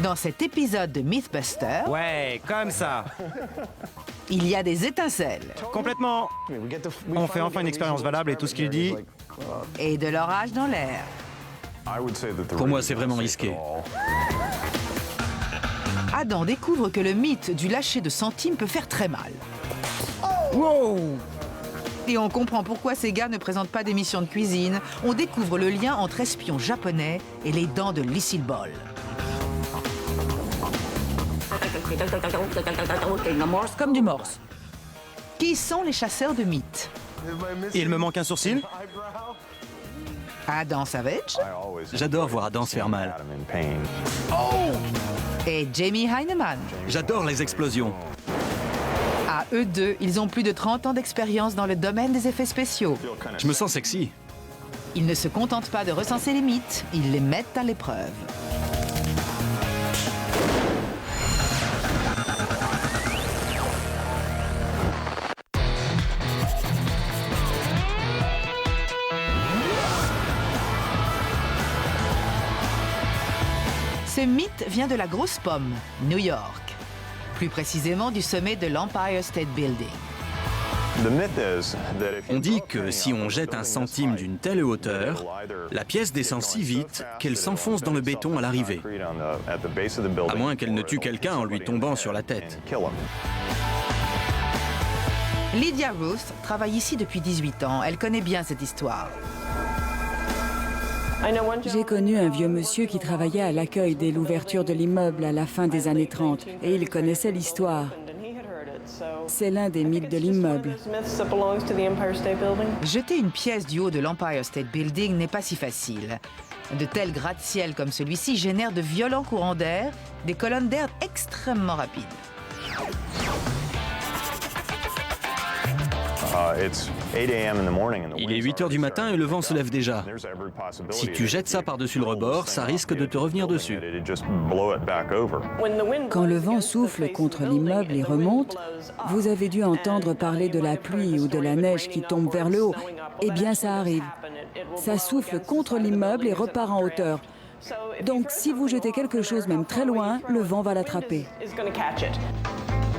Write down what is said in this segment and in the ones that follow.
Dans cet épisode de Mythbusters, Ouais, comme ça. il y a des étincelles Complètement. On fait enfin une expérience valable et tout ce qu'il dit... et de l'orage dans l'air. Pour moi, c'est vraiment risqué. Adam découvre que le mythe du lâcher de centimes peut faire très mal. Wow! Et on comprend pourquoi ces gars ne présentent pas d'émission de cuisine. On découvre le lien entre espions japonais et les dents de Lucille Ball. Comme du morse. Qui sont les chasseurs de mythes? Il me manque un sourcil? Adam Savage J'adore voir Adam se faire mal. et Jamie Heineman. J'adore les explosions. À eux deux, ils ont plus de 30 ans d'expérience dans le domaine des effets spéciaux. Je me sens sexy. Ils ne se contentent pas de recenser les mythes, ils les mettent à l'épreuve. Ce mythe vient de la Grosse Pomme, New York. Plus précisément du sommet de l'Empire State Building. On dit que si on jette un centime d'une telle hauteur, la pièce descend si vite qu'elle s'enfonce dans le béton à l'arrivée. À moins qu'elle ne tue quelqu'un en lui tombant sur la tête. Lydia Ruth travaille ici depuis 18 ans. Elle connaît bien cette histoire. J'ai connu un vieux monsieur qui travaillait à l'accueil dès l'ouverture de l'immeuble à la fin des années 30 et il connaissait l'histoire. C'est l'un des mythes de l'immeuble. Jeter une pièce du haut de l'Empire State Building n'est pas si facile. De tels gratte-ciel comme celui-ci génèrent de violents courants d'air, des colonnes d'air extrêmement rapides. Il est 8 heures du matin et le vent se lève déjà. Si tu jettes ça par-dessus le rebord, ça risque de te revenir dessus. Quand le vent souffle contre l'immeuble et remonte, vous avez dû entendre parler de la pluie ou de la neige qui tombe vers le haut. Eh bien, ça arrive. Ça souffle contre l'immeuble et repart en hauteur. Donc, si vous jetez quelque chose même très loin, le vent va l'attraper.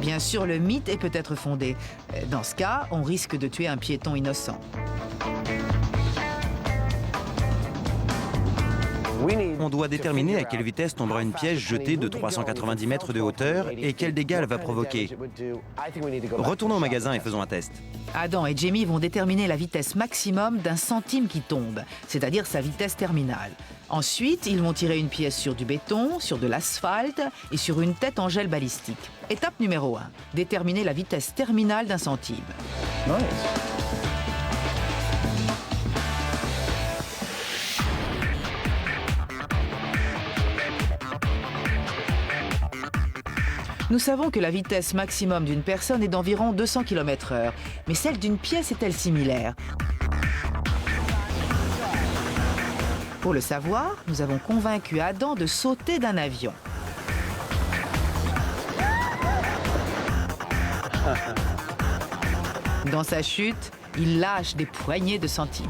Bien sûr, le mythe est peut-être fondé. Dans ce cas, on risque de tuer un piéton innocent. On doit déterminer à quelle vitesse tombera une pièce jetée de 390 mètres de hauteur et quels dégâts elle va provoquer. Retournons au magasin et faisons un test. Adam et Jamie vont déterminer la vitesse maximum d'un centime qui tombe, c'est-à-dire sa vitesse terminale. Ensuite, ils vont tirer une pièce sur du béton, sur de l'asphalte et sur une tête en gel balistique. Étape numéro 1, déterminer la vitesse terminale d'un centime. Nous savons que la vitesse maximum d'une personne est d'environ 200 km/h, mais celle d'une pièce est-elle similaire? Pour le savoir, nous avons convaincu Adam de sauter d'un avion. Dans sa chute, il lâche des poignées de centimes.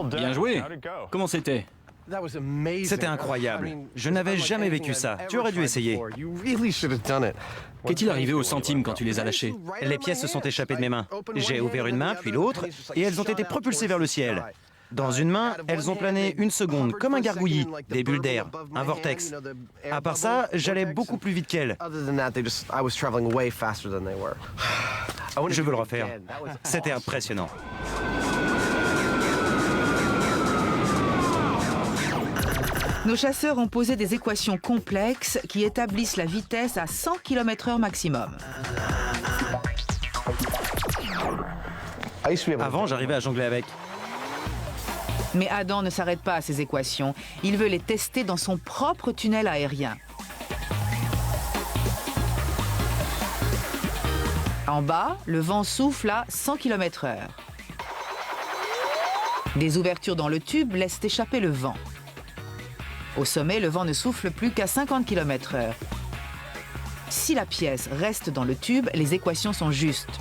Bien joué. Comment c'était? C'était incroyable. Je n'avais jamais vécu ça. Tu aurais dû essayer. Qu'est-il arrivé aux centimes quand tu les as lâchés? Les pièces se sont échappées de mes mains. J'ai ouvert une main, puis l'autre, et elles ont été propulsées vers le ciel. Dans une main, elles ont plané une seconde, comme un gargouillis, des bulles d'air, un vortex. À part ça, j'allais beaucoup plus vite qu'elles. Je veux le refaire. C'était impressionnant. Nos chasseurs ont posé des équations complexes qui établissent la vitesse à 100 km/h maximum. Avant, j'arrivais à jongler avec. Mais Adam ne s'arrête pas à ces équations. Il veut les tester dans son propre tunnel aérien. En bas, le vent souffle à 100 km/h. Des ouvertures dans le tube laissent échapper le vent. Au sommet, le vent ne souffle plus qu'à 50 km/h. Si la pièce reste dans le tube, les équations sont justes.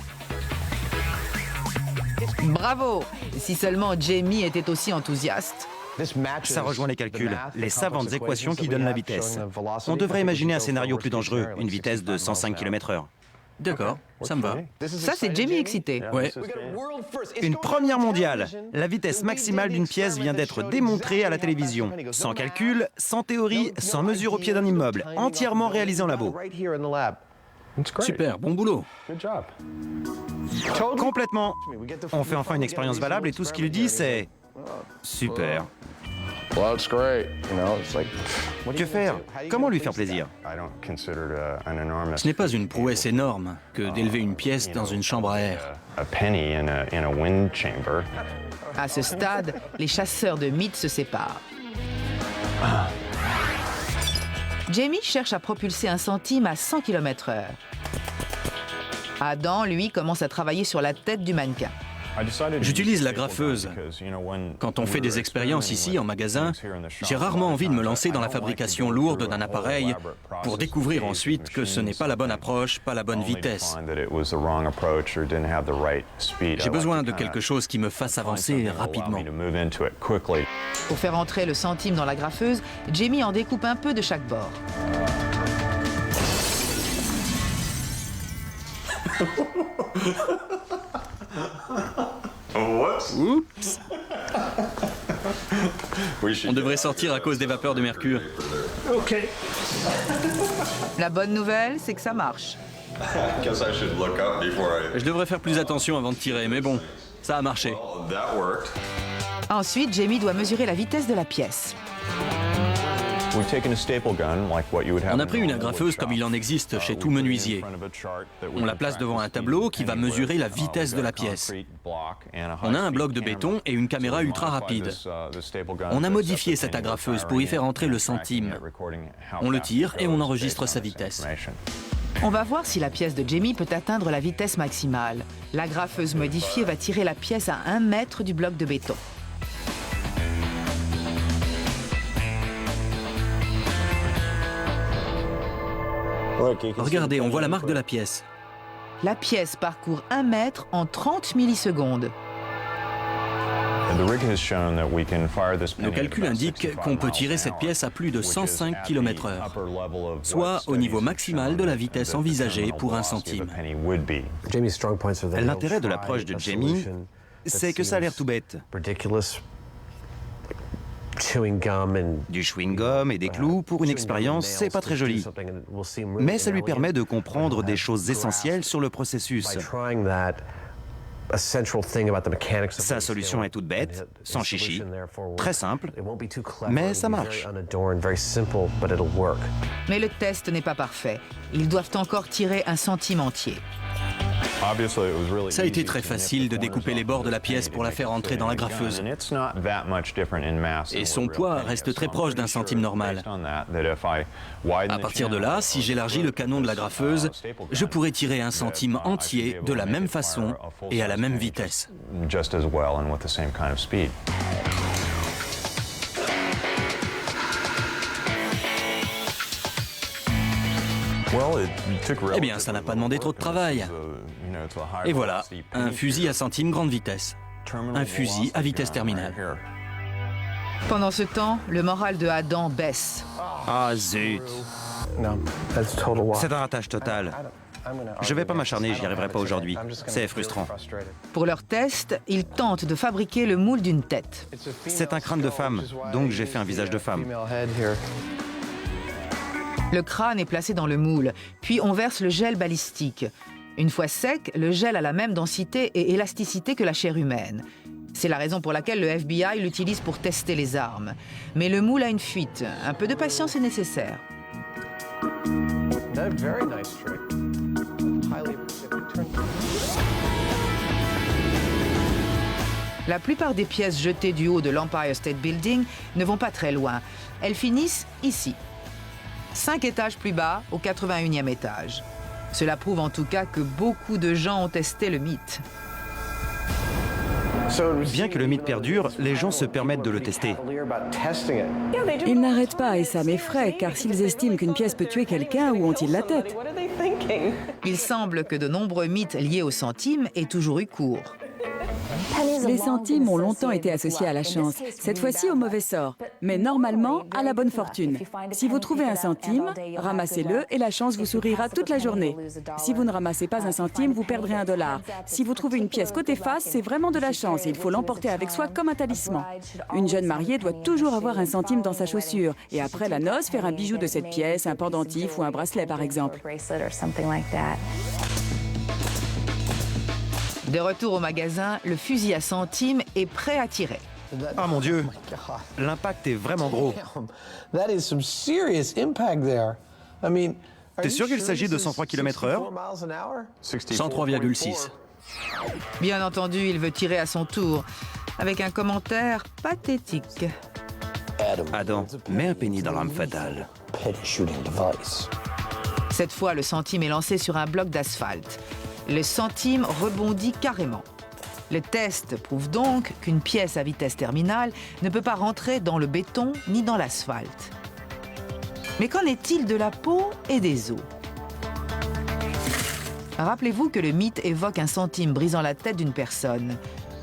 Bravo! Si seulement Jamie était aussi enthousiaste. Ça rejoint les calculs, les savantes équations qui donnent la vitesse. On devrait imaginer un scénario plus dangereux, une vitesse de 105 km/h. D'accord, ça me va. Ça, c'est Jamie excité. Ouais. Une première mondiale. La vitesse maximale d'une pièce vient d'être démontrée à la télévision. Sans calcul, sans théorie, sans mesure au pied d'un immeuble, entièrement réalisé en labo. Super, bon boulot. Complètement. On fait enfin une expérience valable et tout ce qu'il dit, c'est... Super. Que faire? Comment lui faire plaisir? Ce n'est pas une prouesse énorme que d'élever une pièce dans une chambre à air. À ce stade, les chasseurs de mythes se séparent. Jamie cherche à propulser un centime à 100 km/h. Adam, lui, commence à travailler sur la tête du mannequin. J'utilise la graffeuse. Quand on fait des expériences ici, en magasin, j'ai rarement envie de me lancer dans la fabrication lourde d'un appareil pour découvrir ensuite que ce n'est pas la bonne approche, pas la bonne vitesse. J'ai besoin de quelque chose qui me fasse avancer rapidement. Pour faire entrer le centime dans la graffeuse, Jamie en découpe un peu de chaque bord. Oups. On devrait sortir à cause des vapeurs de mercure. La bonne nouvelle, c'est que ça marche. Je devrais faire plus attention avant de tirer, mais bon, ça a marché. Ensuite, Jamie doit mesurer la vitesse de la pièce. On a pris une agrafeuse comme il en existe chez tout menuisier. On la place devant un tableau qui va mesurer la vitesse de la pièce. On a un bloc de béton et une caméra ultra rapide. On a modifié cette agrafeuse pour y faire entrer le centime. On le tire et on enregistre sa vitesse. On va voir si la pièce de Jamie peut atteindre la vitesse maximale. La graffeuse modifiée va tirer la pièce à 1 mètre du bloc de béton. Regardez, on voit la marque de la pièce. La pièce parcourt 1 mètre en 30 millisecondes. Nos calculs indiquent qu'on peut tirer cette pièce à plus de 105 km/h, soit au niveau maximal de la vitesse envisagée pour un centime. L'intérêt de l'approche de Jamie, c'est que ça a l'air tout bête. Du chewing-gum et des clous pour une expérience, c'est pas très joli. Mais ça lui permet de comprendre des choses essentielles sur le processus. Sa solution est toute bête, sans chichi, très simple, mais ça marche. Mais le test n'est pas parfait. Ils doivent encore tirer un centime entier. Ça a été très facile de découper les bords de la pièce pour la faire entrer dans la graffeuse. Et son poids reste très proche d'un centime normal. À partir de là, si j'élargis le canon de la graffeuse, je pourrais tirer un centime entier de la même façon et à la même vitesse. Eh bien, ça n'a pas demandé trop de travail. Et voilà, un fusil à centime grande vitesse. Un fusil à vitesse terminale. Pendant ce temps, le moral de Adam baisse. Ah zut! C'est un ratage total. Je vais pas m'acharner, j'y arriverai pas aujourd'hui. C'est frustrant. Pour leur test, ils tentent de fabriquer le moule d'une tête. C'est un crâne de femme, donc j'ai fait un visage de femme. Le crâne est placé dans le moule, puis on verse le gel balistique. Une fois sec, le gel a la même densité et élasticité que la chair humaine. C'est la raison pour laquelle le FBI l'utilise pour tester les armes. Mais le moule a une fuite. Un peu de patience est nécessaire. La plupart des pièces jetées du haut de l'Empire State Building ne vont pas très loin. Elles finissent ici. 5 étages plus bas, au 81e étage. Cela prouve en tout cas que beaucoup de gens ont testé le mythe. Bien que le mythe perdure, les gens se permettent de le tester. Ils n'arrêtent pas et ça m'effraie, car s'ils estiment qu'une pièce peut tuer quelqu'un, où ont-ils la tête? Il semble que de nombreux mythes liés au centime aient toujours eu cours. Les centimes ont longtemps été associés à la chance, cette fois-ci au mauvais sort, mais normalement à la bonne fortune. Si vous trouvez un centime, ramassez-le et la chance vous sourira toute la journée. Si vous ne ramassez pas un centime, vous perdrez $1. Si vous trouvez une pièce côté face, c'est vraiment de la chance et il faut l'emporter avec soi comme un talisman. Une jeune mariée doit toujours avoir un centime dans sa chaussure et après la noce, faire un bijou de cette pièce, un pendentif ou un bracelet par exemple. De retour au magasin, le fusil à centimes est prêt à tirer. Ah mon Dieu, l'impact est vraiment gros. T'es sûr qu'il s'agit de 103 km/h? 103,6. Bien entendu, il veut tirer à son tour, avec un commentaire pathétique. Adam, mets un penny dans l'arme fatale. Cette fois, le centime est lancé sur un bloc d'asphalte. Le centime rebondit carrément. Le test prouve donc qu'une pièce à vitesse terminale ne peut pas rentrer dans le béton ni dans l'asphalte. Mais qu'en est-il de la peau et des os? Rappelez-vous que le mythe évoque un centime brisant la tête d'une personne.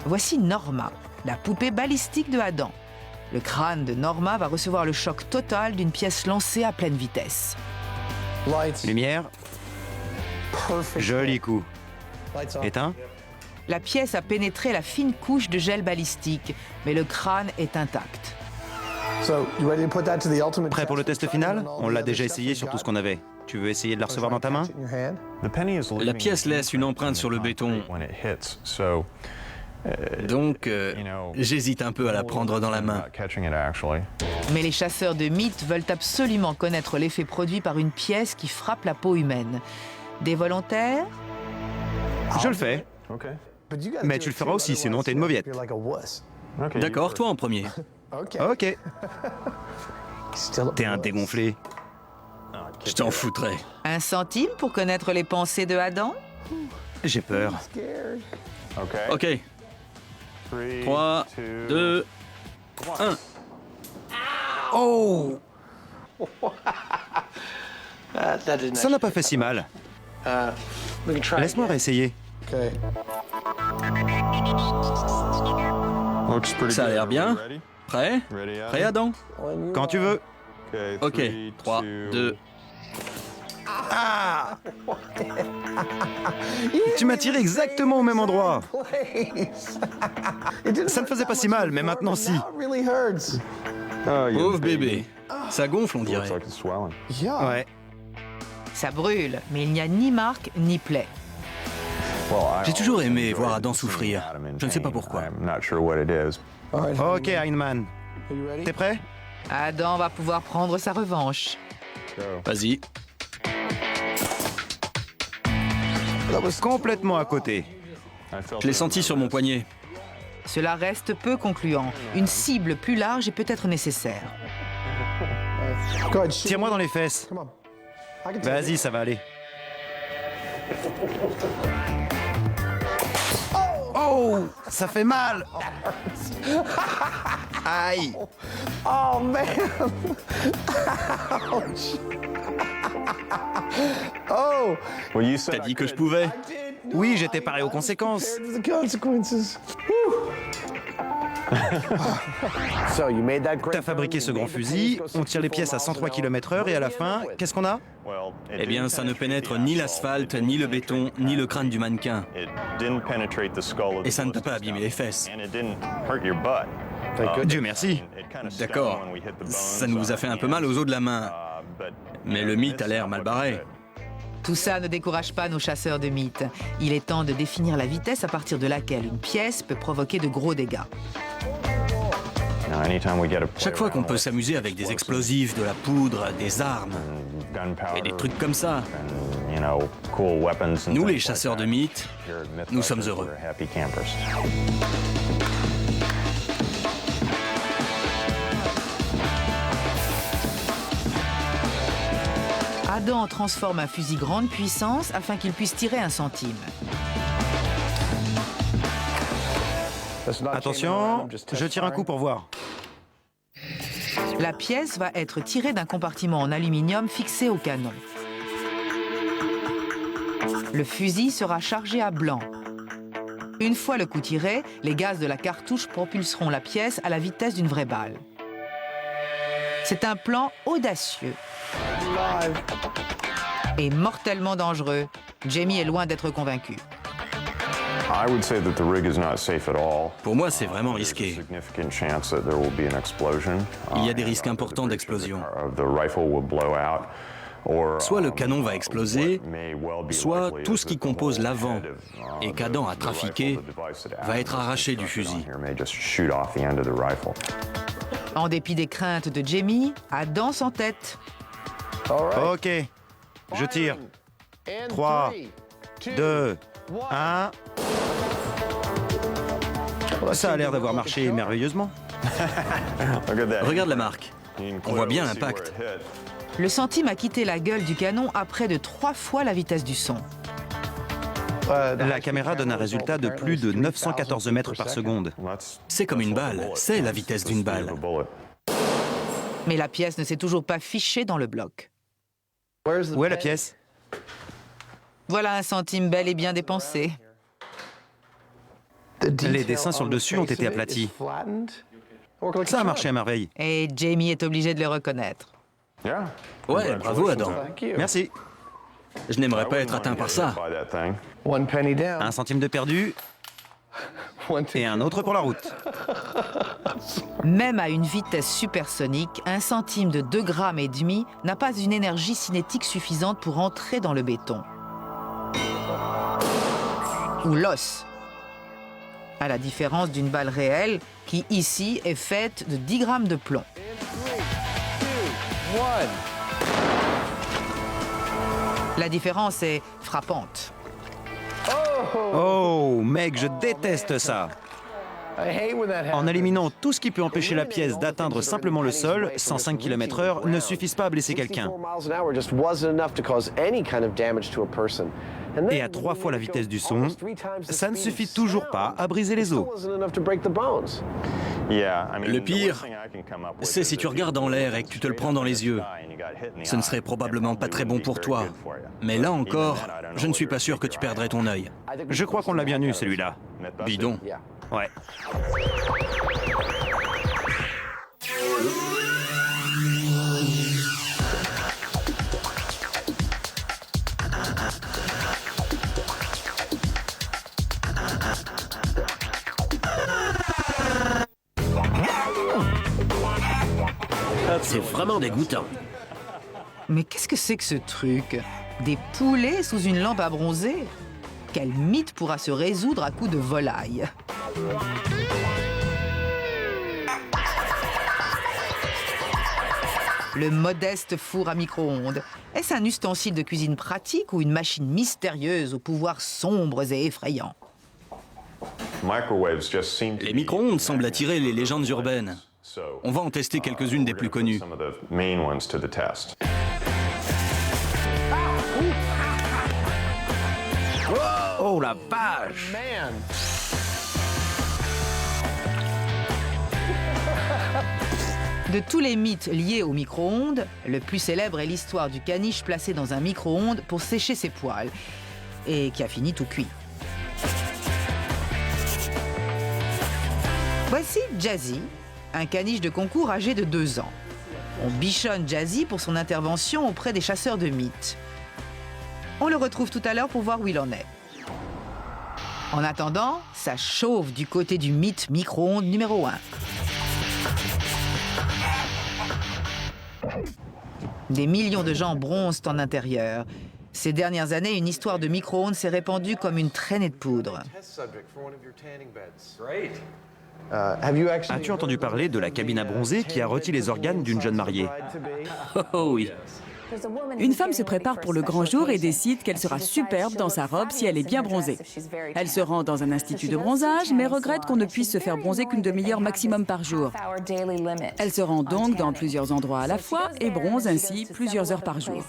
Voici Norma, la poupée balistique de Adam. Le crâne de Norma va recevoir le choc total d'une pièce lancée à pleine vitesse. Lumière. Joli coup. Éteint. La pièce a pénétré la fine couche de gel balistique, mais le crâne est intact. Prêt pour le test final? On l'a déjà essayé sur tout ce qu'on avait. Tu veux essayer de la recevoir dans ta main? La pièce laisse une empreinte sur le béton. Donc, j'hésite un peu à la prendre dans la main. Mais les chasseurs de mythes veulent absolument connaître l'effet produit par une pièce qui frappe la peau humaine. Des volontaires? Je le fais. Mais tu le feras aussi, sinon t'es une mauviette. D'accord, toi en premier. Ok. T'es un dégonflé. Je t'en foutrais. Un centime pour connaître les pensées de Adam? J'ai peur. Ok. 3, 2, 1. Oh! Ça n'a pas fait si mal. Laisse-moi réessayer. Ça a l'air bien. Prêt? Prêt, Adam? Quand tu veux. Ok. 3, 2... Ah! Tu m'as tiré exactement au même endroit. Ça ne faisait pas si mal, mais maintenant si. Pauvre bébé. Ça gonfle, on dirait. Ouais. Ça brûle, mais il n'y a ni marque ni plaie. J'ai toujours aimé voir Adam souffrir. Je ne sais pas pourquoi. Ok, Heinemann. T'es prêt? Adam va pouvoir prendre sa revanche. Vas-y. Complètement à côté. Je l'ai senti sur mon poignet. Cela reste peu concluant. Une cible plus large est peut-être nécessaire. Tire-moi dans les fesses. Vas-y, ça va aller. Oh, ça fait mal. Aïe. Oh man! Oh! T'as dit que je pouvais. Oui, j'étais paré aux conséquences. T'as fabriqué ce grand fusil, on tire les pièces à 103 km/h et à la fin, qu'est-ce qu'on a? Eh bien, ça ne pénètre ni l'asphalte, ni le béton, ni le crâne du mannequin. Et ça ne peut pas abîmer les fesses. Dieu merci. D'accord. Ça nous a fait un peu mal aux os de la main. Mais le mythe a l'air mal barré. Tout ça ne décourage pas nos chasseurs de mythes. Il est temps de définir la vitesse à partir de laquelle une pièce peut provoquer de gros dégâts. Chaque fois qu'on peut s'amuser avec des explosifs, de la poudre, des armes et des trucs comme ça, nous les chasseurs de mythes, nous sommes heureux. Adam transforme un fusil grande puissance afin qu'il puisse tirer un centime. Attention, je tire un coup pour voir. La pièce va être tirée d'un compartiment en aluminium fixé au canon. Le fusil sera chargé à blanc. Une fois le coup tiré, les gaz de la cartouche propulseront la pièce à la vitesse d'une vraie balle. C'est un plan audacieux et mortellement dangereux. Jamie est loin d'être convaincu. Pour moi, c'est vraiment risqué. Il y a des risques importants d'explosion. Soit le canon va exploser, soit tout ce qui compose l'avant et qu'Adam a trafiqué va être arraché du fusil. En dépit des craintes de Jamie, Adam s'entête. Ok, je tire. 3, 2, 1... Ça a l'air d'avoir marché merveilleusement. Regarde la marque. On voit bien l'impact. Le centime a quitté la gueule du canon à près de 3 fois la vitesse du son. La caméra donne un résultat de plus de 914 mètres par seconde. C'est comme une balle. C'est la vitesse d'une balle. Mais la pièce ne s'est toujours pas fichée dans le bloc. Où est la pièce? Voilà un centime bel et bien dépensé. Les dessins sur le dessus ont été aplatis. Ça a marché à merveille. Et Jamie est obligé de le reconnaître. Ouais, bravo Adam. Merci. Je n'aimerais pas être atteint par ça. 1 centime de perdu et un autre pour la route. Même à une vitesse supersonique, un centime de 2,5 grammes n'a pas une énergie cinétique suffisante pour entrer dans le béton. Ou l'os. À la différence d'une balle réelle qui, ici, est faite de 10 grammes de plomb. La différence est frappante. Oh, mec, je déteste ça. En éliminant tout ce qui peut empêcher la pièce d'atteindre simplement le sol, 105 km/h ne suffisent pas à blesser quelqu'un. Et à 3 fois la vitesse du son, ça ne suffit toujours pas à briser les os. Le pire, c'est si tu regardes en l'air et que tu te le prends dans les yeux. Ce ne serait probablement pas très bon pour toi. Mais là encore, je ne suis pas sûr que tu perdrais ton œil. Je crois qu'on l'a bien eu, celui-là. Bidon. Ouais. C'est vraiment dégoûtant. Mais qu'est-ce que c'est que ce truc? Des poulets sous une lampe à bronzer? Quel mythe pourra se résoudre à coups de volaille? Le modeste four à micro-ondes. Est-ce un ustensile de cuisine pratique ou une machine mystérieuse aux pouvoirs sombres et effrayants? Les micro-ondes semblent attirer les légendes urbaines. On va en tester quelques-unes des plus connues. Oh la vache! De tous les mythes liés au micro-ondes, le plus célèbre est l'histoire du caniche placé dans un micro-ondes pour sécher ses poils et qui a fini tout cuit. Voici Jazzy, un caniche de concours âgé de 2 ans. On bichonne Jazzy pour son intervention auprès des chasseurs de mythes. On le retrouve tout à l'heure pour voir où il en est. En attendant, ça chauffe du côté du mythe micro-ondes numéro 1. Des millions de gens bronzent en intérieur. Ces dernières années, une histoire de micro-ondes s'est répandue comme une traînée de poudre. As-tu entendu parler de la cabine à bronzer qui a rôti les organes d'une jeune mariée? Oh oui. Une femme se prépare pour le grand jour et décide qu'elle sera superbe dans sa robe si elle est bien bronzée. Elle se rend dans un institut de bronzage, mais regrette qu'on ne puisse se faire bronzer qu'une demi-heure maximum par jour. Elle se rend donc dans plusieurs endroits à la fois et bronze ainsi plusieurs heures par jour.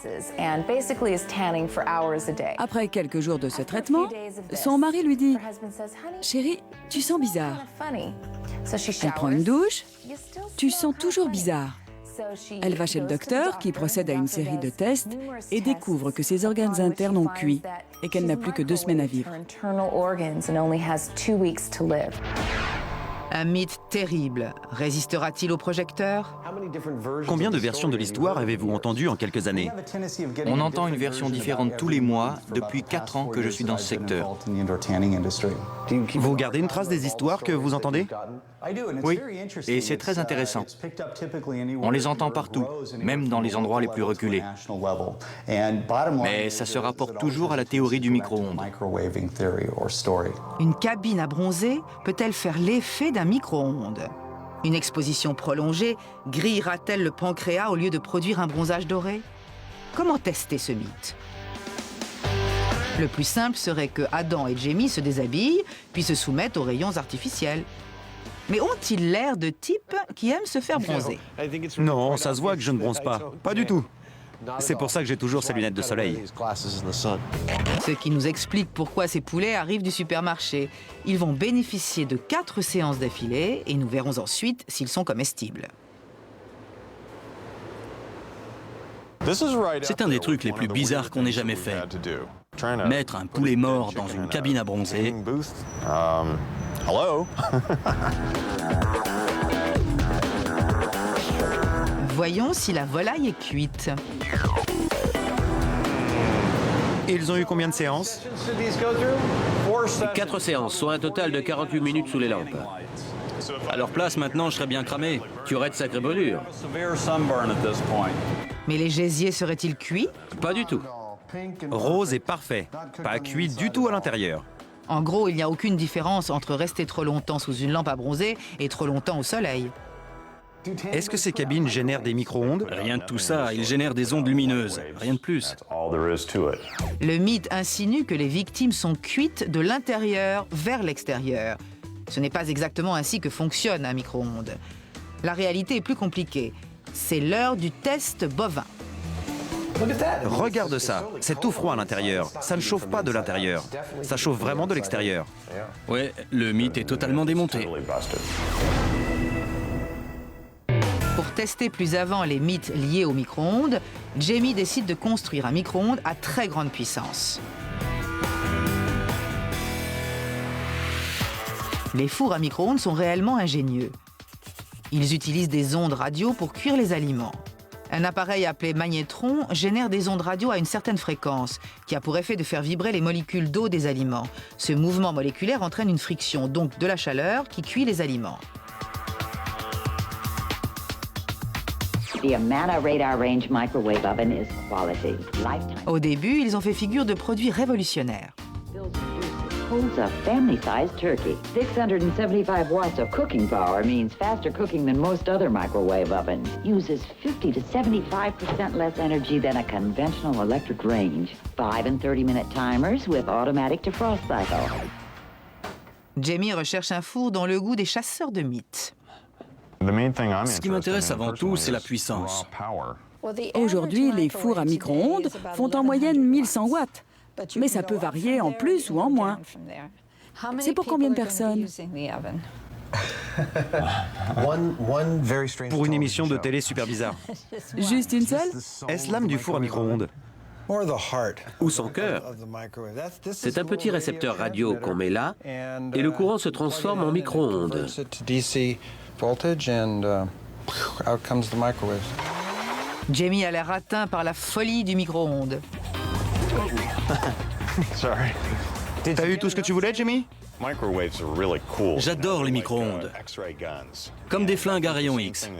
Après quelques jours de ce traitement, son mari lui dit « Chérie, tu sens bizarre. » Elle prend une douche. « Tu sens toujours bizarre. » Elle va chez le docteur qui procède à une série de tests et découvre que ses organes internes ont cuit et qu'elle n'a plus que 2 semaines à vivre. Un mythe terrible. Résistera-t-il au projecteur? Combien de versions de l'histoire avez-vous entendues en quelques années? On entend une version différente tous les mois depuis 4 ans que je suis dans ce secteur. Vous gardez une trace des histoires que vous entendez? Oui, et c'est très intéressant. On les entend partout, même dans les endroits les plus reculés. Mais ça se rapporte toujours à la théorie du micro-ondes. Une cabine à bronzer peut-elle faire l'effet d'un micro-ondes? Une exposition prolongée grillera-t-elle le pancréas au lieu de produire un bronzage doré? Comment tester ce mythe? Le plus simple serait que Adam et Jamie se déshabillent puis se soumettent aux rayons artificiels. Mais ont-ils l'air de types qui aiment se faire bronzer? Non, ça se voit que je ne bronze pas. Pas du tout. C'est pour ça que j'ai toujours ces lunettes de soleil. Ce qui nous explique pourquoi ces poulets arrivent du supermarché. Ils vont bénéficier de 4 séances d'affilée et nous verrons ensuite s'ils sont comestibles. C'est un des trucs les plus bizarres qu'on ait jamais fait. Mettre un poulet mort dans une cabine à bronzer. Voyons si la volaille est cuite. Et ils ont eu combien de séances? 4 séances, soit un total de 48 minutes sous les lampes. À leur place, maintenant, je serais bien cramé. Tu aurais de sacrées brûlures. Mais les gésiers seraient-ils cuits? Pas du tout. Rose est parfait. Pas cuit du tout à l'intérieur. En gros, il n'y a aucune différence entre rester trop longtemps sous une lampe à bronzer et trop longtemps au soleil. Est-ce que ces cabines génèrent des micro-ondes? Rien de tout ça, ils génèrent des ondes lumineuses. Rien de plus. Le mythe insinue que les victimes sont cuites de l'intérieur vers l'extérieur. Ce n'est pas exactement ainsi que fonctionne un micro-ondes. La réalité est plus compliquée. C'est l'heure du test bovin. Regarde ça, c'est tout froid à l'intérieur. Ça ne chauffe pas de l'intérieur. Ça chauffe vraiment de l'extérieur. Ouais, le mythe est totalement démonté. Pour tester plus avant les mythes liés au micro-ondes, Jamie décide de construire un micro-ondes à très grande puissance. Les fours à micro-ondes sont réellement ingénieux. Ils utilisent des ondes radio pour cuire les aliments. Un appareil appelé magnétron génère des ondes radio à une certaine fréquence, qui a pour effet de faire vibrer les molécules d'eau des aliments. Ce mouvement moléculaire entraîne une friction, donc de la chaleur, qui cuit les aliments. Au début, ils ont fait figure de produits révolutionnaires. Holds a family-sized turkey. 675 watts of cooking power means faster cooking than most other microwave ovens. Uses 50 to 75% less energy than a conventional electric range. 5 and 30-minute timers with automatic defrost cycle. Jamie recherche un four dans le goût des chasseurs de mythes. Ce qui m'intéresse avant tout, c'est la puissance. Aujourd'hui, les fours à micro-ondes font en moyenne 1100 watts. Mais ça peut varier en plus ou en moins. C'est pour combien de personnes? Pour une émission de télé super bizarre. Juste une seule? Est-ce l'âme du four à micro-ondes? Ou son cœur. C'est un petit récepteur radio qu'on met là, et le courant se transforme en micro-ondes. Jamie a l'air atteint par la folie du micro-ondes. T'as eu tout ce que tu voulais, Jamie? J'adore les micro-ondes. Comme des flingues à rayons X.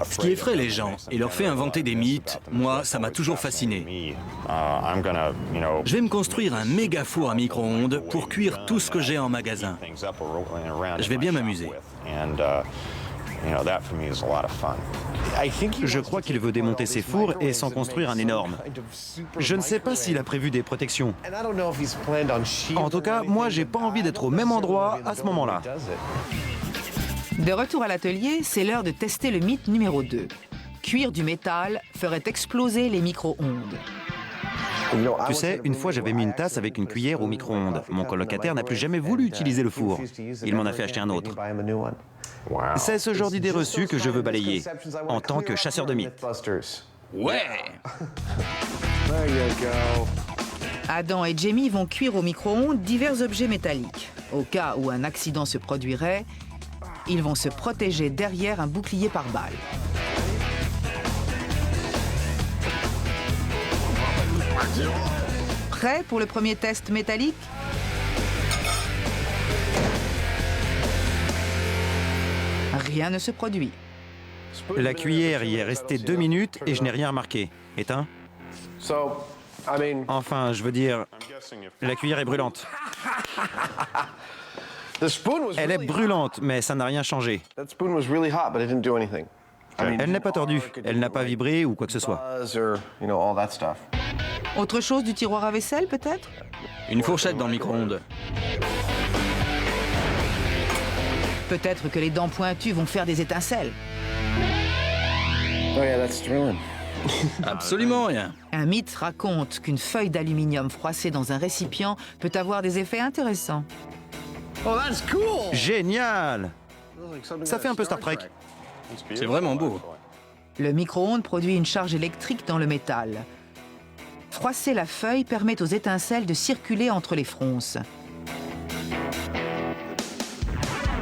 Ce qui effraie les gens et leur fait inventer des mythes, moi, ça m'a toujours fasciné. Je vais me construire un méga four à micro-ondes pour cuire tout ce que j'ai en magasin. Je vais bien m'amuser. Je crois qu'il veut démonter ses fours et s'en construire un énorme. Je ne sais pas s'il a prévu des protections. En tout cas, moi, j'ai pas envie d'être au même endroit à ce moment-là. De retour à l'atelier, c'est l'heure de tester le mythe numéro 2. Cuire du métal ferait exploser les micro-ondes. Tu sais, une fois j'avais mis une tasse avec une cuillère au micro-ondes. Mon colocataire n'a plus jamais voulu utiliser le four. Il m'en a fait acheter un autre. C'est ce genre d'idée reçue que je veux balayer, en tant que chasseur de mythes. Ouais! Adam et Jamie vont cuire au micro-ondes divers objets métalliques. Au cas où un accident se produirait, ils vont se protéger derrière un bouclier pare-balles. Prêt pour le premier test métallique? Rien ne se produit. La cuillère y est restée 2 minutes et je n'ai rien remarqué. Éteint? Enfin, je veux dire, la cuillère est brûlante. Elle est brûlante, mais ça n'a rien changé. Elle n'est pas tordue, elle n'a pas vibré ou quoi que ce soit. Autre chose du tiroir à vaisselle, peut-être? Une fourchette dans le micro-ondes. Peut-être que les dents pointues vont faire des étincelles. Absolument rien. Un mythe raconte qu'une feuille d'aluminium froissée dans un récipient peut avoir des effets intéressants. Génial! Ça fait un peu Star Trek. C'est vraiment beau. Le micro-ondes produit une charge électrique dans le métal. Froisser la feuille permet aux étincelles de circuler entre les fronces.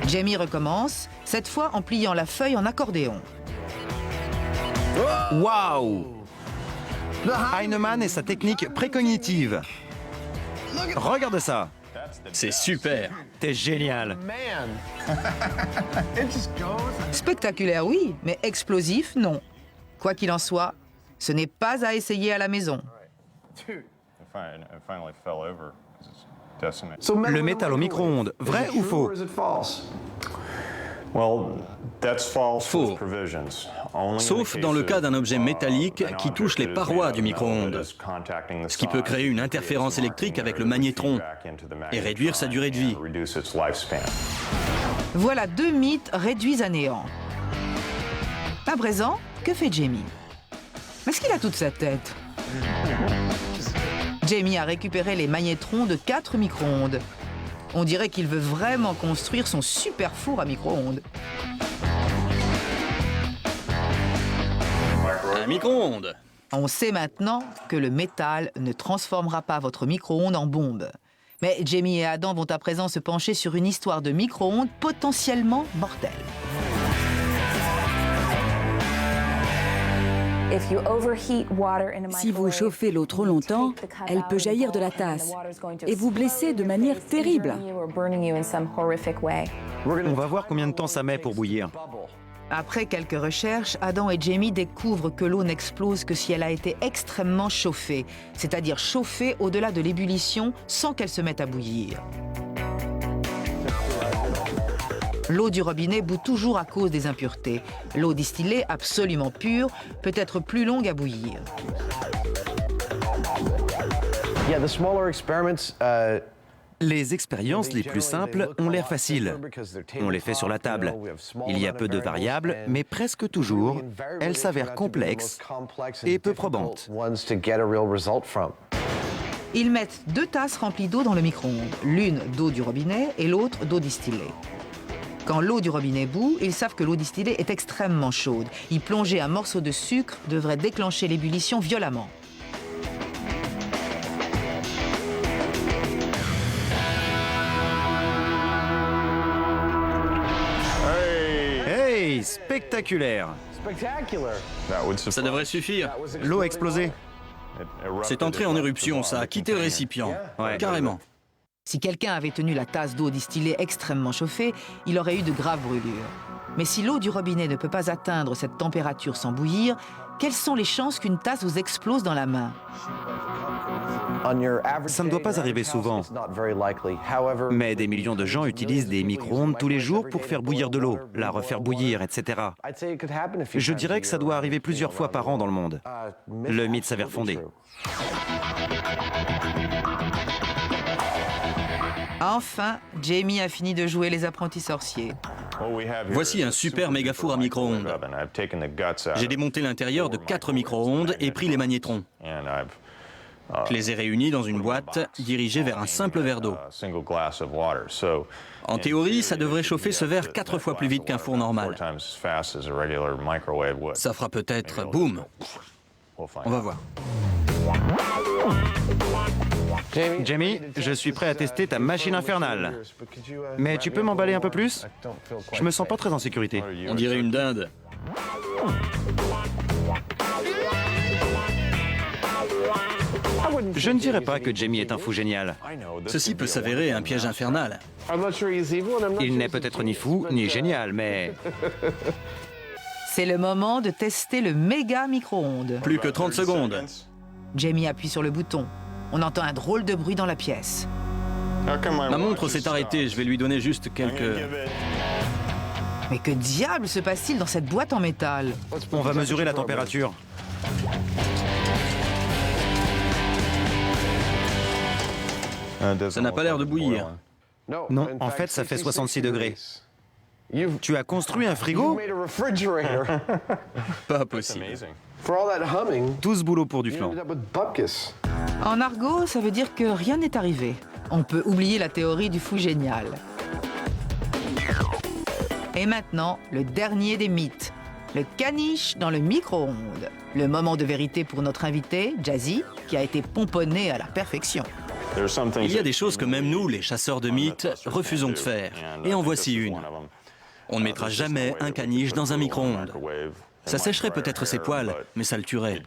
Jamie recommence, cette fois en pliant la feuille en accordéon. Waouh! Heinemann et sa technique précognitive. Regarde ça! C'est super. T'es génial. Spectaculaire, oui, mais explosif, non. Quoi qu'il en soit, ce n'est pas à essayer à la maison. Le métal au micro-ondes, vrai ou faux? Faux. Sauf dans le cas d'un objet métallique qui touche les parois du micro-ondes, ce qui peut créer une interférence électrique avec le magnétron et réduire sa durée de vie. Voilà 2 mythes réduits à néant. À présent, que fait Jamie? Est-ce qu'il a toute sa tête? Jamie a récupéré les magnétrons de 4 micro-ondes. On dirait qu'il veut vraiment construire son super four à micro-ondes. Un micro-ondes. On sait maintenant que le métal ne transformera pas votre micro-ondes en bombe. Mais Jamie et Adam vont à présent se pencher sur une histoire de micro-ondes potentiellement mortelle. Si vous chauffez l'eau trop longtemps, elle peut jaillir de la tasse et vous blesser de manière terrible. On va voir combien de temps ça met pour bouillir. Après quelques recherches, Adam et Jamie découvrent que l'eau n'explose que si elle a été extrêmement chauffée, c'est-à-dire chauffée au-delà de l'ébullition sans qu'elle se mette à bouillir. L'eau du robinet bout toujours à cause des impuretés. L'eau distillée, absolument pure, peut être plus longue à bouillir. Les expériences les plus simples ont l'air faciles. On les fait sur la table. Il y a peu de variables, mais presque toujours, elles s'avèrent complexes et peu probantes. Ils mettent 2 tasses remplies d'eau dans le micro-ondes, l'une d'eau du robinet et l'autre d'eau distillée. Quand l'eau du robinet bout, ils savent que l'eau distillée est extrêmement chaude. Y plonger un morceau de sucre devrait déclencher l'ébullition violemment. Hey, spectaculaire! Ça devrait suffire. L'eau a explosé. C'est entré en éruption, ça a quitté le récipient. Ouais. Carrément. Si quelqu'un avait tenu la tasse d'eau distillée extrêmement chauffée, il aurait eu de graves brûlures. Mais si l'eau du robinet ne peut pas atteindre cette température sans bouillir, Quelles sont les chances qu'une tasse vous explose dans la main? Ça ne doit pas arriver souvent. Mais des millions de gens utilisent des micro-ondes tous les jours pour faire bouillir de l'eau, la refaire bouillir, etc. Je dirais que ça doit arriver plusieurs fois par an dans le monde. Le mythe s'avère fondé. Enfin, Jamie a fini de jouer les apprentis sorciers. Voici un super méga four à micro-ondes. J'ai démonté l'intérieur de 4 micro-ondes et pris les magnétrons. Je les ai réunis dans une boîte dirigée vers un simple verre d'eau. En théorie, ça devrait chauffer ce verre 4 fois plus vite qu'un four normal. Ça fera peut-être boum. On va voir. Jamie, je suis prêt à tester ta machine infernale. Mais tu peux m'emballer un peu plus? Je me sens pas très en sécurité. On dirait une dinde. Je ne dirais pas que Jamie est un fou génial. Ceci peut s'avérer un piège infernal. Il n'est peut-être ni fou, ni génial, mais... C'est le moment de tester le méga micro-ondes. Plus que 30 secondes. Jamie appuie sur le bouton. On entend un drôle de bruit dans la pièce. Ma montre s'est arrêtée, je vais lui donner juste quelques... Mais que diable se passe-t-il dans cette boîte en métal? On va mesurer la température. Ça n'a pas l'air de bouillir. Non, en fait, ça fait 66 degrés. Tu as construit un frigo? Pas possible. Tout ce boulot pour du flan. En argot, ça veut dire que rien n'est arrivé. On peut oublier la théorie du fou génial. Et maintenant, le dernier des mythes. Le caniche dans le micro-ondes. Le moment de vérité pour notre invité, Jazzy, qui a été pomponné à la perfection. Il y a des choses que même nous, les chasseurs de mythes, refusons de faire. Et en voici une. On ne mettra jamais un caniche dans un micro-ondes. Ça sécherait peut-être ses poils, mais ça le tuerait.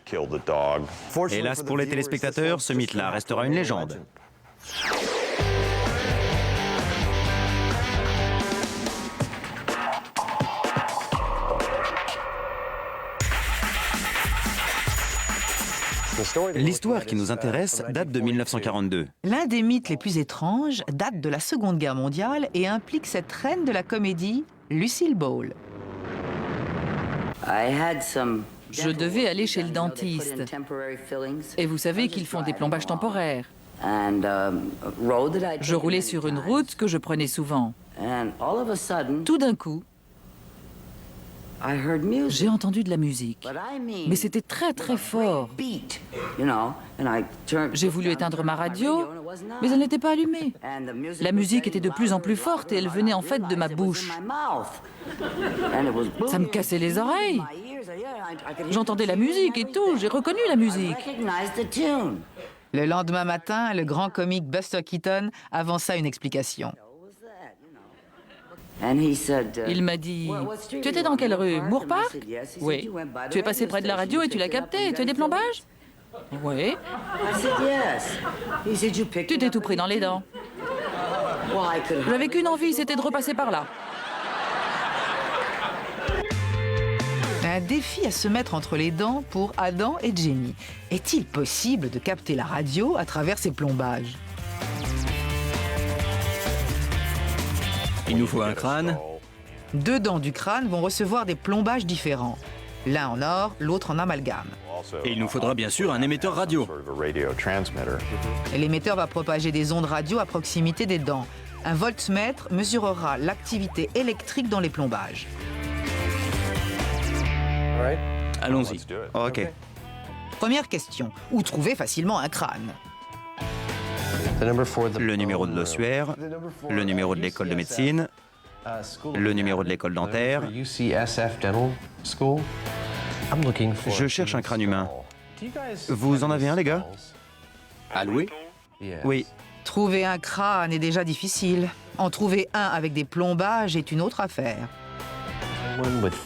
Hélas pour les téléspectateurs, ce mythe-là restera une légende. L'histoire qui nous intéresse date de 1942. L'un des mythes les plus étranges date de la Seconde Guerre mondiale et implique cette reine de la comédie, Lucille Ball. Je devais aller chez le dentiste. Et vous savez qu'ils font des plombages temporaires. Je roulais sur une route que je prenais souvent. Tout d'un coup, j'ai entendu de la musique. Mais c'était très très fort. J'ai voulu éteindre ma radio, mais elle n'était pas allumée. La musique était de plus en plus forte et elle venait en fait de ma bouche. Ça me cassait les oreilles. J'entendais la musique et tout, j'ai reconnu la musique. Le lendemain matin, le grand comique Buster Keaton avança une explication. Il m'a dit, « Tu étais dans quelle rue? Moore Park? » « Oui. »« Tu es passé près de la radio et tu l'as capté. Tu as des plombages? » »« Oui. »« Tu t'es tout pris dans les dents. » J'avais qu'une envie, c'était de repasser par là. Un défi à se mettre entre les dents pour Adam et Jamie. Est-il possible de capter la radio à travers ces plombages? Il nous faut un crâne. 2 dents du crâne vont recevoir des plombages différents. L'un en or, l'autre en amalgame. Et il nous faudra bien sûr un émetteur radio. L'émetteur va propager des ondes radio à proximité des dents. Un voltmètre mesurera l'activité électrique dans les plombages. Allons-y. Ok. Première question. Où trouver facilement un crâne? Le numéro de l'ossuaire, le numéro de l'école de médecine, le numéro de l'école dentaire. Je cherche un crâne humain. Vous en avez un, les gars? À louer? Oui. Trouver un crâne est déjà difficile. En trouver un avec des plombages est une autre affaire.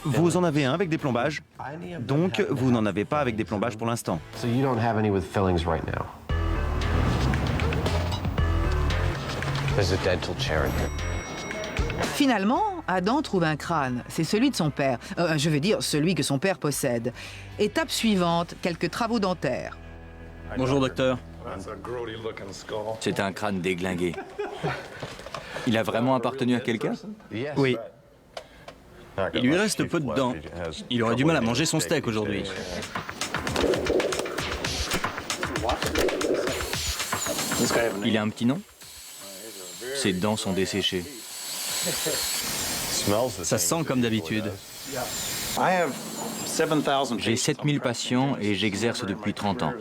Vous en avez un avec des plombages? Donc, vous n'en avez pas avec des plombages pour l'instant. Finalement, Adam trouve un crâne. C'est celui de son père. Je veux dire, celui que son père possède. Étape suivante, quelques travaux dentaires. Bonjour, docteur. C'est un crâne déglingué. Il a vraiment appartenu à quelqu'un? Oui. Il lui reste peu de dents. Il aurait du mal à manger son steak aujourd'hui. Il a un petit nom? Ses dents sont desséchées. Ça sent comme d'habitude. J'ai 7000 patients et j'exerce depuis 30 ans.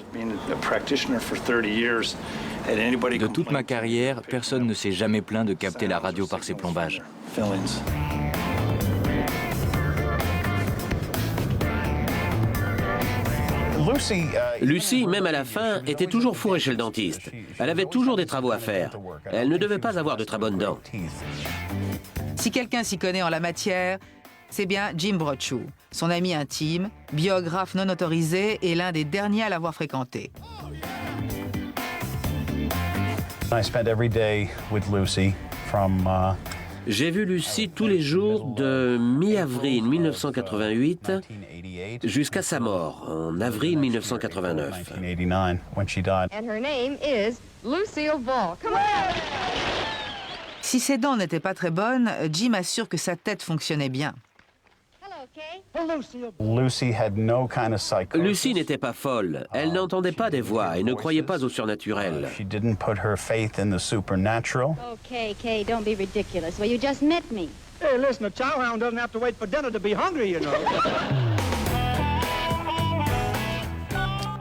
De toute ma carrière, personne ne s'est jamais plaint de capter la radio par ses plombages. Lucy, même à la fin, était toujours fourrée chez le dentiste. Elle avait toujours des travaux à faire. Elle ne devait pas avoir de très bonnes dents. Si quelqu'un s'y connaît en la matière, c'est bien Jim Brochu, son ami intime, biographe non autorisé et l'un des derniers à l'avoir fréquenté. J'ai vu Lucy tous les jours de mi-avril 1988 jusqu'à sa mort, en avril 1989. Si ses dents n'étaient pas très bonnes, Jim assure que sa tête fonctionnait bien. Lucy n'était pas folle. Elle n'entendait pas des voix et ne croyait pas au surnaturel. Okay, don't be ridiculous. Well, you just met me. Hey, listen, a chowhound doesn't have to wait for dinner to be hungry, you know.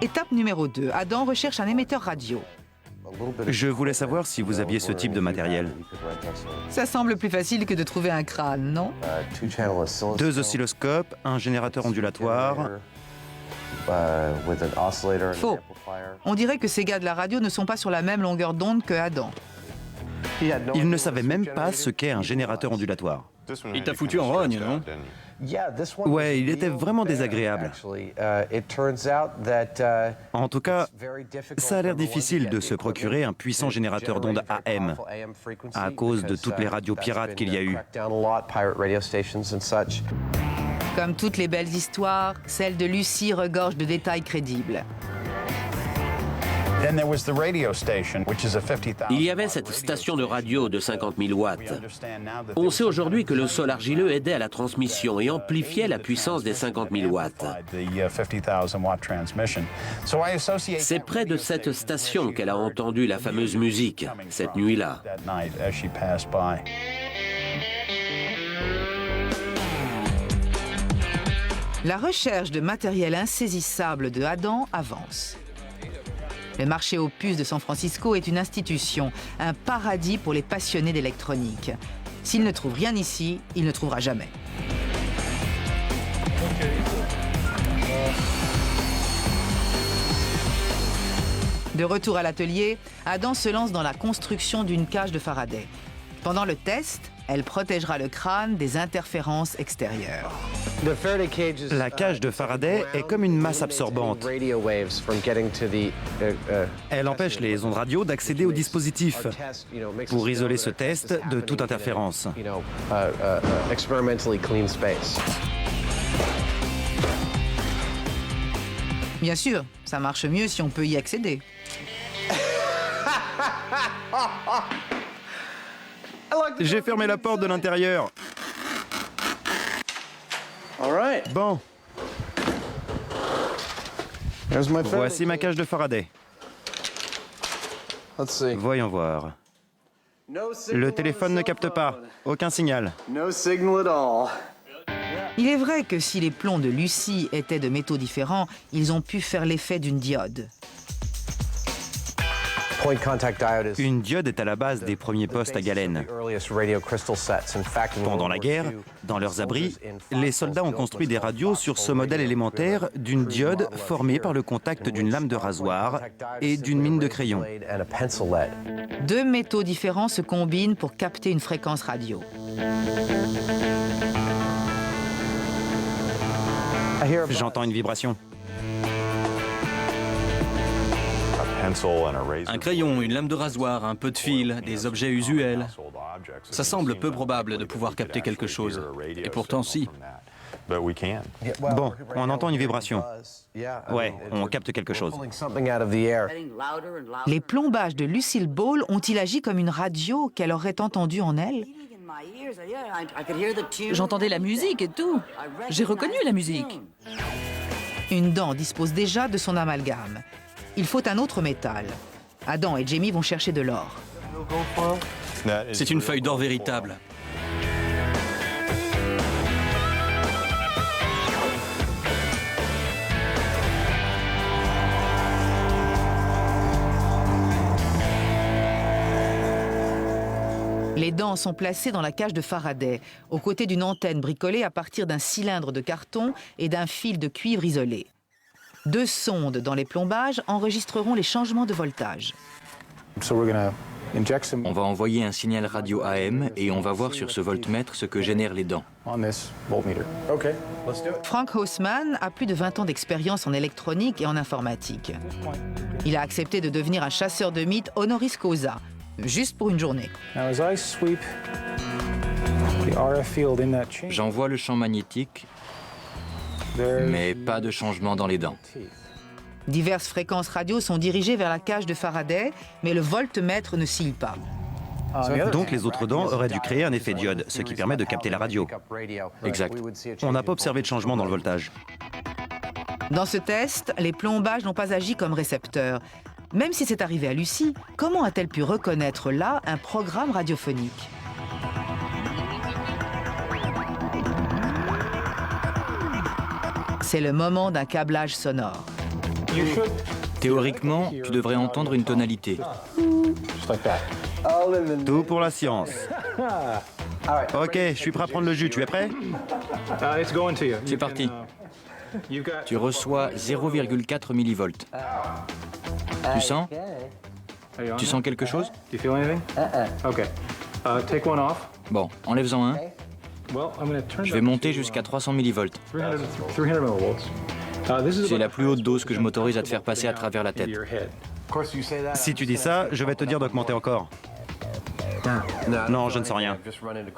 Étape numéro 2. Adam recherche un émetteur radio. Je voulais savoir si vous aviez ce type de matériel. Ça semble plus facile que de trouver un crâne, non? 2 oscilloscopes, un générateur ondulatoire. Faux. On dirait que ces gars de la radio ne sont pas sur la même longueur d'onde que Adam. Il ne savait même pas ce qu'est un générateur ondulatoire. Il t'a foutu en rogne, non? Ouais, il était vraiment désagréable. En tout cas, ça a l'air difficile de se procurer un puissant générateur d'ondes AM à cause de toutes les radios pirates qu'il y a eu. Comme toutes les belles histoires, celle de Lucy regorge de détails crédibles. Il y avait cette station de radio de 50 000 watts. On sait aujourd'hui que le sol argileux aidait à la transmission et amplifiait la puissance des 50 000 watts. C'est près de cette station qu'elle a entendu la fameuse musique, cette nuit-là. La recherche de matériel insaisissable de Adam avance. Le marché aux puces de San Francisco est une institution, un paradis pour les passionnés d'électronique. S'il ne trouve rien ici, il ne trouvera jamais. De retour à l'atelier, Adam se lance dans la construction d'une cage de Faraday. Pendant le test, elle protégera le crâne des interférences extérieures. La cage de Faraday est comme une masse absorbante. Elle empêche les ondes radio d'accéder au dispositif pour isoler ce test de toute interférence. Bien sûr, ça marche mieux si on peut y accéder. J'ai fermé la porte de l'intérieur. Bon. Voici ma cage de Faraday. Voyons voir. Le téléphone ne capte pas. Aucun signal. Il est vrai que si les plombs de Lucy étaient de métaux différents, ils ont pu faire l'effet d'une diode. Une diode est à la base des premiers postes à galène. Pendant la guerre, dans leurs abris, les soldats ont construit des radios sur ce modèle élémentaire d'une diode formée par le contact d'une lame de rasoir et d'une mine de crayon. 2 métaux différents se combinent pour capter une fréquence radio. Un crayon, une lame de rasoir, un peu de fil, des objets usuels. Ça semble peu probable de pouvoir capter quelque chose. Et pourtant, si. Bon, on entend une vibration. Ouais, on capte quelque chose. Les plombages de Lucille Ball ont-ils agi comme une radio qu'elle aurait entendue en elle? J'entendais la musique et tout. J'ai reconnu la musique. Une dent dispose déjà de son amalgame. Il faut un autre métal. Adam et Jamie vont chercher de l'or. C'est une feuille d'or véritable. Les dents sont placées dans la cage de Faraday, aux côtés d'une antenne bricolée à partir d'un cylindre de carton et d'un fil de cuivre isolé. 2 sondes dans les plombages enregistreront les changements de voltage. On va envoyer un signal radio AM et on va voir sur ce voltmètre ce que génèrent les dents. Frank Haussmann a plus de 20 ans d'expérience en électronique et en informatique. Il a accepté de devenir un chasseur de mythes honoris causa, juste pour une journée. J'envoie le champ magnétique, mais pas de changement dans les dents. Diverses fréquences radio sont dirigées vers la cage de Faraday, mais le voltmètre ne scille pas. Donc les autres dents auraient dû créer un effet diode, ce qui permet de capter la radio. Exact. On n'a pas observé de changement dans le voltage. Dans ce test, les plombages n'ont pas agi comme récepteurs. Même si c'est arrivé à Lucie, comment a-t-elle pu reconnaître là un programme radiophonique? C'est le moment d'un câblage sonore. Théoriquement, tu devrais entendre une tonalité. Tout pour la science. Ok, je suis prêt à prendre le jus, tu es prêt? C'est parti. Tu reçois 0,4 millivolts. Tu sens? Tu sens quelque chose? Bon, enlève-en un. Je vais monter jusqu'à 300 millivolts. C'est la plus haute dose que je m'autorise à te faire passer à travers la tête. Si tu dis ça, je vais te dire d'augmenter encore. Non, je ne sens rien.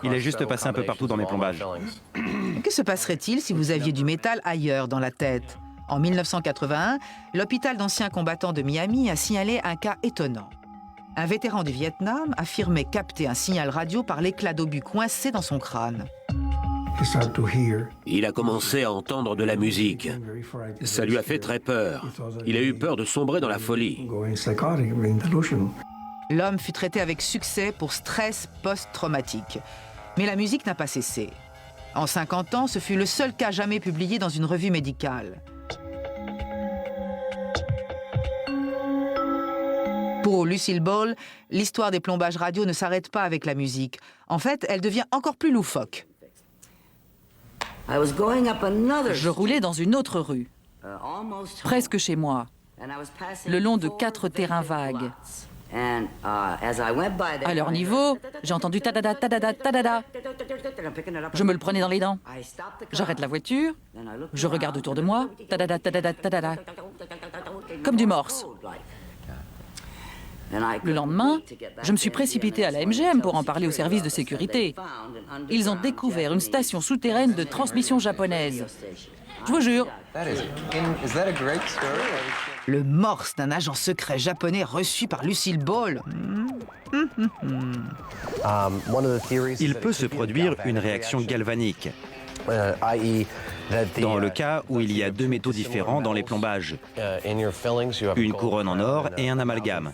Il est juste passé un peu partout dans mes plombages. Que se passerait-il si vous aviez du métal ailleurs dans la tête? En 1981, l'hôpital d'anciens combattants de Miami a signalé un cas étonnant. Un vétéran du Vietnam affirmait capter un signal radio par l'éclat d'obus coincé dans son crâne. Il a commencé à entendre de la musique. Ça lui a fait très peur. Il a eu peur de sombrer dans la folie. L'homme fut traité avec succès pour stress post-traumatique. Mais la musique n'a pas cessé. En 50 ans, ce fut le seul cas jamais publié dans une revue médicale. Pour Lucille Ball, l'histoire des plombages radio ne s'arrête pas avec la musique. En fait, elle devient encore plus loufoque. Je roulais dans une autre rue, presque chez moi, le long de 4 terrains vagues. À leur niveau, j'ai entendu tadada, tadada, tadada. Je me le prenais dans les dents. J'arrête la voiture, je regarde autour de moi, tadada, tadada, tadada, comme du morse. Le lendemain, je me suis précipité à la MGM pour en parler au service de sécurité. Ils ont découvert une station souterraine de transmission japonaise. Je vous jure. Le morse d'un agent secret japonais reçu par Lucille Ball. Il peut se produire une réaction galvanique, dans le cas où il y a 2 métaux différents dans les plombages, une couronne en or et un amalgame.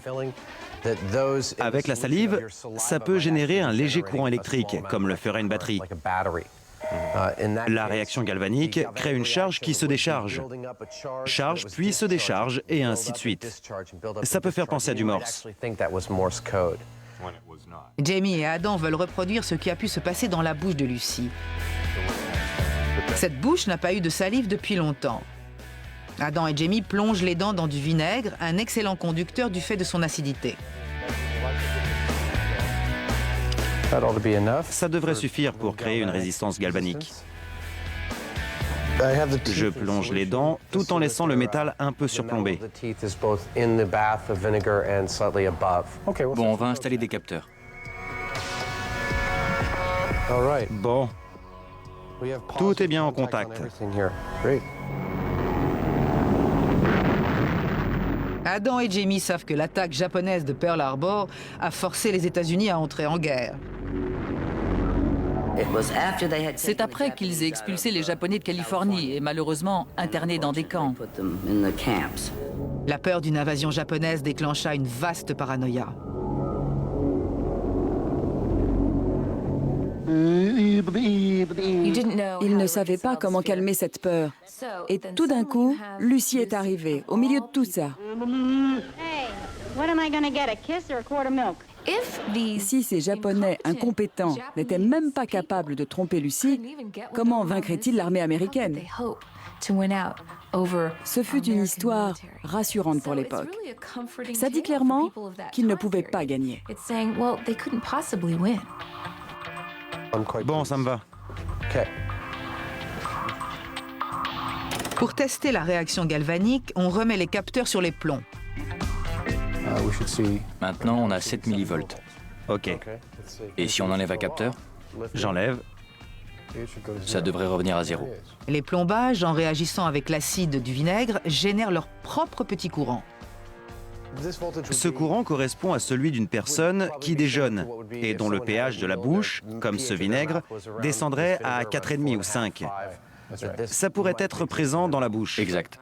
Avec la salive, ça peut générer un léger courant électrique, comme le ferait une batterie. La réaction galvanique crée une charge qui se décharge. Charge puis se décharge et ainsi de suite. Ça peut faire penser à du morse. Jamie et Adam veulent reproduire ce qui a pu se passer dans la bouche de Lucie. Cette bouche n'a pas eu de salive depuis longtemps. Adam et Jamie plongent les dents dans du vinaigre, un excellent conducteur du fait de son acidité. Ça devrait suffire pour créer une résistance galvanique. Je plonge les dents tout en laissant le métal un peu surplombé. Bon, on va installer des capteurs. Bon, tout est bien en contact. Adam et Jamie savent que l'attaque japonaise de Pearl Harbor a forcé les États-Unis à entrer en guerre. C'est après qu'ils aient expulsé les Japonais de Californie et malheureusement internés dans des camps. La peur d'une invasion japonaise déclencha une vaste paranoïa. Il ne savait pas comment calmer cette peur. Et tout d'un coup, Lucy est arrivée, au milieu de tout ça. Si ces Japonais incompétents n'étaient même pas capables de tromper Lucy, comment vaincraient-ils l'armée américaine? Ce fut une histoire rassurante pour l'époque. Ça dit clairement qu'ils ne pouvaient pas gagner. Bon, ça me va. Pour tester la réaction galvanique, on remet les capteurs sur les plombs. Maintenant, on a 7 millivolts. OK. Et si on enlève un capteur, J'enlève. ça devrait revenir à 0. Les plombages, en réagissant avec l'acide du vinaigre, génèrent leur propre petit courant. Ce courant correspond à celui d'une personne qui déjeune et dont le pH de la bouche, comme ce vinaigre, descendrait à 4,5 ou 5. Ça pourrait être présent dans la bouche. Exact.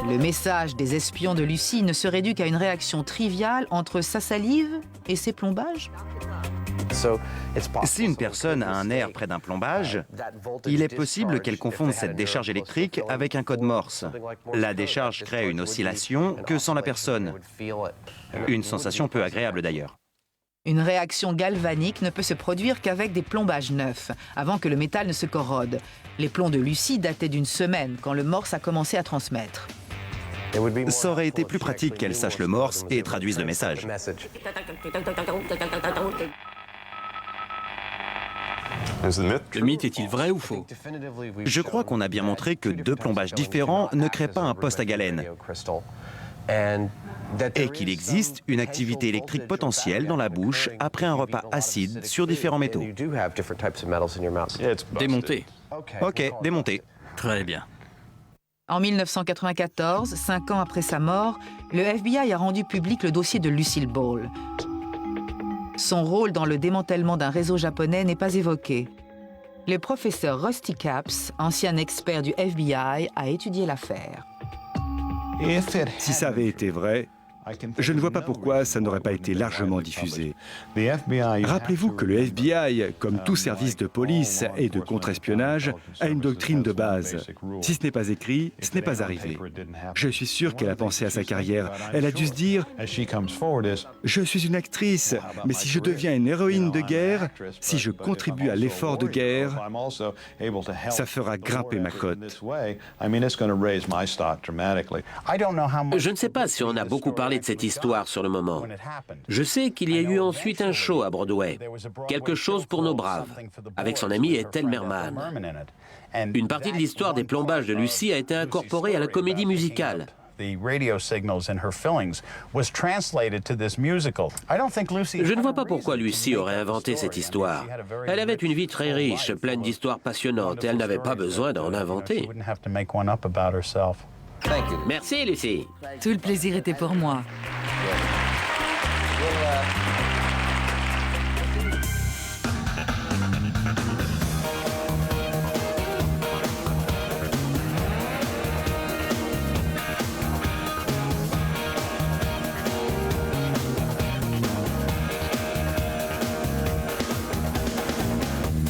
Le message des espions de Lucy ne se réduit qu'à une réaction triviale entre sa salive et ses plombages. Si une personne a un air près d'un plombage, il est possible qu'elle confonde cette décharge électrique avec un code Morse. La décharge crée une oscillation que sans la personne. Une sensation peu agréable d'ailleurs. Une réaction galvanique ne peut se produire qu'avec des plombages neufs, avant que le métal ne se corrode. Les plombs de Lucy dataient d'une semaine, quand le Morse a commencé à transmettre. Ça aurait été plus pratique qu'elle sache le Morse et traduise le message. Le mythe est-il vrai ou faux? Je crois qu'on a bien montré que 2 plombages différents ne créent pas un poste à galène. Et qu'il existe une activité électrique potentielle dans la bouche après un repas acide sur différents métaux. Démonté. OK, démonté. Très bien. En 1994, 5 ans après sa mort, le FBI a rendu public le dossier de Lucille Ball. Son rôle dans le démantèlement d'un réseau japonais n'est pas évoqué. Le professeur Rusty Capps, ancien expert du FBI, a étudié l'affaire. Si ça avait été vrai, je ne vois pas pourquoi ça n'aurait pas été largement diffusé. Rappelez-vous que le FBI, comme tout service de police et de contre-espionnage, a une doctrine de base. Si ce n'est pas écrit, ce n'est pas arrivé. Je suis sûr qu'elle a pensé à sa carrière. Elle a dû se dire « Je suis une actrice, mais si je deviens une héroïne de guerre, si je contribue à l'effort de guerre, ça fera grimper ma cote. » Je ne sais pas si on a beaucoup parlé de cette histoire sur le moment. Je sais qu'il y a eu ensuite un show à Broadway, Quelque chose pour nos braves, avec son ami Ethel Merman. Une partie de l'histoire des plombages de Lucy a été incorporée à la comédie musicale. Je ne vois pas pourquoi Lucy aurait inventé cette histoire. Elle avait une vie très riche, pleine d'histoires passionnantes, et elle n'avait pas besoin d'en inventer. Merci, Lucy. Tout le plaisir était pour moi.